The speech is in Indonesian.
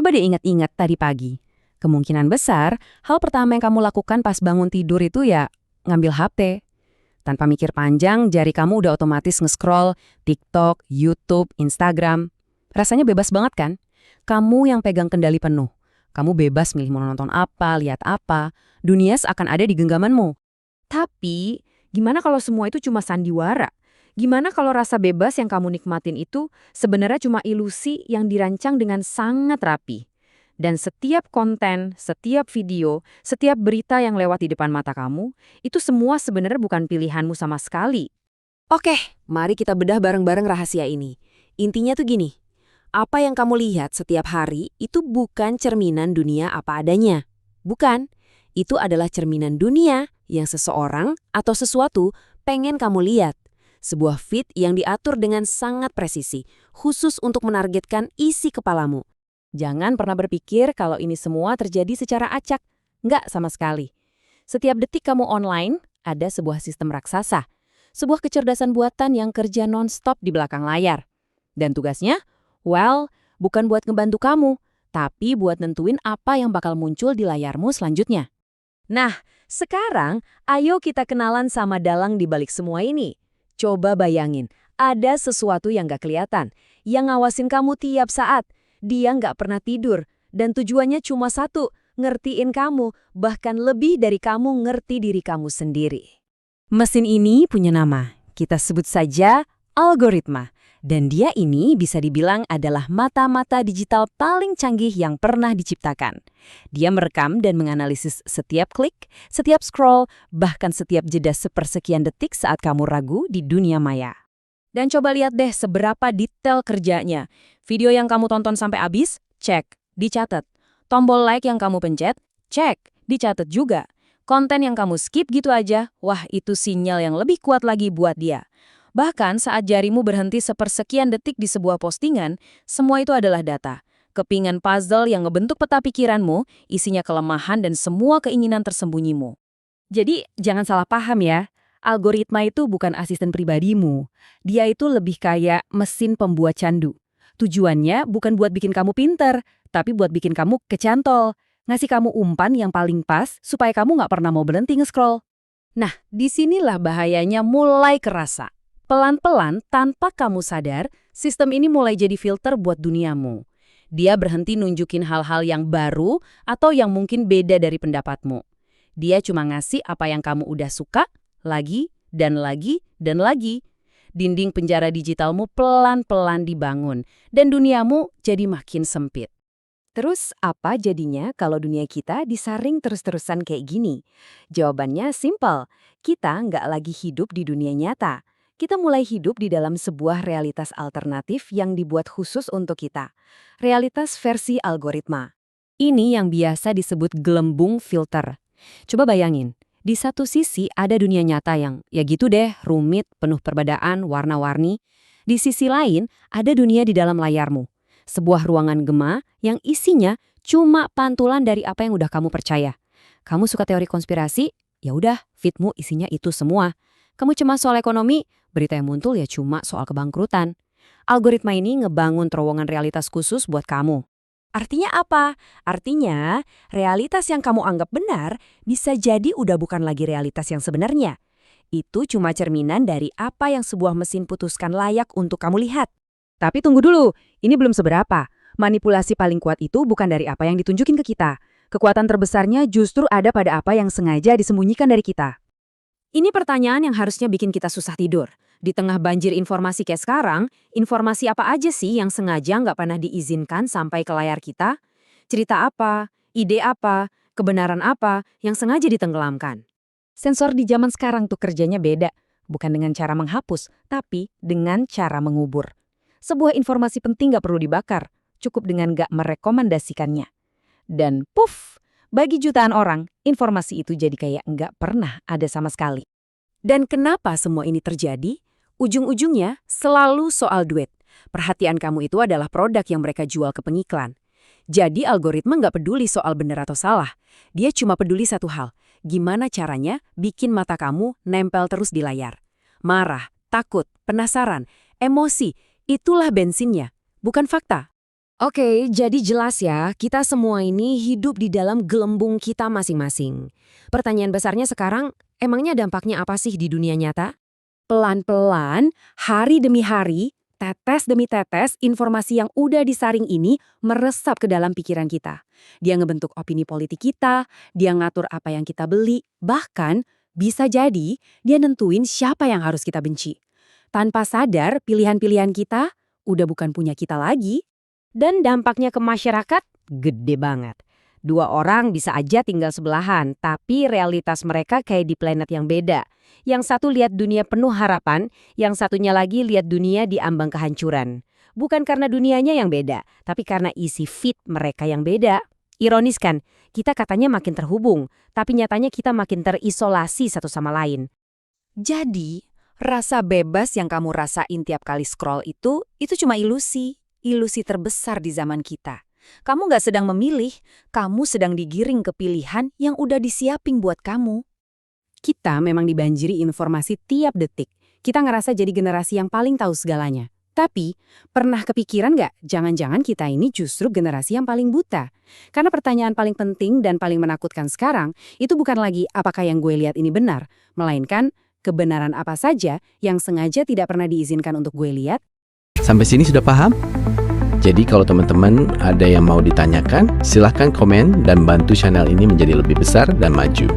Coba deh ingat-ingat tadi pagi. Kemungkinan besar, hal pertama yang kamu lakukan pas bangun tidur itu ya ngambil HP. Tanpa mikir panjang, jari kamu udah otomatis nge-scroll TikTok, YouTube, Instagram. Rasanya bebas banget kan? Kamu yang pegang kendali penuh. Kamu bebas milih mau nonton apa, lihat apa. Dunia akan ada di genggamanmu. Tapi, gimana kalau semua itu cuma sandiwara? Gimana kalau rasa bebas yang kamu nikmatin itu sebenarnya cuma ilusi yang dirancang dengan sangat rapi? Dan setiap konten, setiap video, setiap berita yang lewat di depan mata kamu, itu semua sebenarnya bukan pilihanmu sama sekali. Oke, mari kita bedah bareng-bareng rahasia ini. Intinya tuh gini, apa yang kamu lihat setiap hari itu bukan cerminan dunia apa adanya. Bukan, itu adalah cerminan dunia yang seseorang atau sesuatu pengen kamu lihat. Sebuah feed yang diatur dengan sangat presisi, khusus untuk menargetkan isi kepalamu. Jangan pernah berpikir kalau ini semua terjadi secara acak. Nggak sama sekali. Setiap detik kamu online, ada sebuah sistem raksasa. Sebuah kecerdasan buatan yang kerja non-stop di belakang layar. Dan tugasnya, well, bukan buat ngebantu kamu, tapi buat nentuin apa yang bakal muncul di layarmu selanjutnya. Nah, sekarang ayo kita kenalan sama dalang di balik semua ini. Coba bayangin, ada sesuatu yang gak kelihatan, yang ngawasin kamu tiap saat. Dia nggak pernah tidur, dan tujuannya cuma satu, ngertiin kamu, bahkan lebih dari kamu ngerti diri kamu sendiri. Mesin ini punya nama, kita sebut saja algoritma. Dan dia ini bisa dibilang adalah mata-mata digital paling canggih yang pernah diciptakan. Dia merekam dan menganalisis setiap klik, setiap scroll, bahkan setiap jeda sepersekian detik saat kamu ragu di dunia maya. Dan coba lihat deh seberapa detail kerjanya. Video yang kamu tonton sampai habis, cek, dicatat. Tombol like yang kamu pencet, cek, dicatat juga. Konten yang kamu skip gitu aja, wah itu sinyal yang lebih kuat lagi buat dia. Bahkan saat jarimu berhenti sepersekian detik di sebuah postingan, semua itu adalah data. Kepingan puzzle yang ngebentuk peta pikiranmu, isinya kelemahan dan semua keinginan tersembunyimu. Jadi jangan salah paham ya, algoritma itu bukan asisten pribadimu. Dia itu lebih kayak mesin pembuat candu. Tujuannya bukan buat bikin kamu pinter, tapi buat bikin kamu kecantol. Ngasih kamu umpan yang paling pas supaya kamu nggak pernah mau berhenti nge-scroll. Nah, disinilah bahayanya mulai kerasa. Pelan-pelan, tanpa kamu sadar, sistem ini mulai jadi filter buat duniamu. Dia berhenti nunjukin hal-hal yang baru atau yang mungkin beda dari pendapatmu. Dia cuma ngasih apa yang kamu udah suka, lagi, dan lagi, dan lagi. Dinding penjara digitalmu pelan-pelan dibangun, dan duniamu jadi makin sempit. Terus apa jadinya kalau dunia kita disaring terus-terusan kayak gini? Jawabannya simpel, kita nggak lagi hidup di dunia nyata. Kita mulai hidup di dalam sebuah realitas alternatif yang dibuat khusus untuk kita. Realitas versi algoritma. Ini yang biasa disebut gelembung filter. Coba bayangin, di satu sisi ada dunia nyata yang, ya gitu deh, rumit, penuh perbedaan, warna-warni. Di sisi lain, ada dunia di dalam layarmu. Sebuah ruangan gema yang isinya cuma pantulan dari apa yang udah kamu percaya. Kamu suka teori konspirasi? Ya udah, feedmu isinya itu semua. Kamu cemas soal ekonomi? Berita yang muncul ya cuma soal kebangkrutan. Algoritma ini ngebangun terowongan realitas khusus buat kamu. Artinya apa? Artinya, realitas yang kamu anggap benar bisa jadi udah bukan lagi realitas yang sebenarnya. Itu cuma cerminan dari apa yang sebuah mesin putuskan layak untuk kamu lihat. Tapi tunggu dulu, ini belum seberapa. Manipulasi paling kuat itu bukan dari apa yang ditunjukin ke kita. Kekuatan terbesarnya justru ada pada apa yang sengaja disembunyikan dari kita. Ini pertanyaan yang harusnya bikin kita susah tidur. Di tengah banjir informasi kayak sekarang, informasi apa aja sih yang sengaja nggak pernah diizinkan sampai ke layar kita? Cerita apa, ide apa, kebenaran apa yang sengaja ditenggelamkan? Sensor di zaman sekarang tuh kerjanya beda. Bukan dengan cara menghapus, tapi dengan cara mengubur. Sebuah informasi penting nggak perlu dibakar, cukup dengan nggak merekomendasikannya. Dan puff, bagi jutaan orang, informasi itu jadi kayak nggak pernah ada sama sekali. Dan kenapa semua ini terjadi? Ujung-ujungnya selalu soal duit. Perhatian kamu itu adalah produk yang mereka jual ke pengiklan. Jadi algoritma nggak peduli soal benar atau salah. Dia cuma peduli satu hal, gimana caranya bikin mata kamu nempel terus di layar. Marah, takut, penasaran, emosi, itulah bensinnya, bukan fakta. Oke, jadi jelas ya, kita semua ini hidup di dalam gelembung kita masing-masing. Pertanyaan besarnya sekarang, emangnya dampaknya apa sih di dunia nyata? Pelan-pelan, hari demi hari, tetes demi tetes, informasi yang udah disaring ini meresap ke dalam pikiran kita. Dia ngebentuk opini politik kita, dia ngatur apa yang kita beli, bahkan bisa jadi dia nentuin siapa yang harus kita benci. Tanpa sadar, pilihan-pilihan kita udah bukan punya kita lagi. Dan dampaknya ke masyarakat gede banget. 2 orang bisa aja tinggal sebelahan, tapi realitas mereka kayak di planet yang beda. Yang satu lihat dunia penuh harapan, yang satunya lagi lihat dunia di ambang kehancuran. Bukan karena dunianya yang beda, tapi karena isi feed mereka yang beda. Ironis kan, kita katanya makin terhubung, tapi nyatanya kita makin terisolasi satu sama lain. Jadi, rasa bebas yang kamu rasain tiap kali scroll itu cuma ilusi. Ilusi terbesar di zaman kita. Kamu nggak sedang memilih, kamu sedang digiring ke pilihan yang udah disiapin buat kamu. Kita memang dibanjiri informasi tiap detik. Kita ngerasa jadi generasi yang paling tahu segalanya. Tapi, pernah kepikiran nggak, jangan-jangan kita ini justru generasi yang paling buta? Karena pertanyaan paling penting dan paling menakutkan sekarang, itu bukan lagi apakah yang gue lihat ini benar, melainkan kebenaran apa saja yang sengaja tidak pernah diizinkan untuk gue lihat. Sampai sini sudah paham? Jadi kalau teman-teman ada yang mau ditanyakan, silahkan komen dan bantu channel ini menjadi lebih besar dan maju.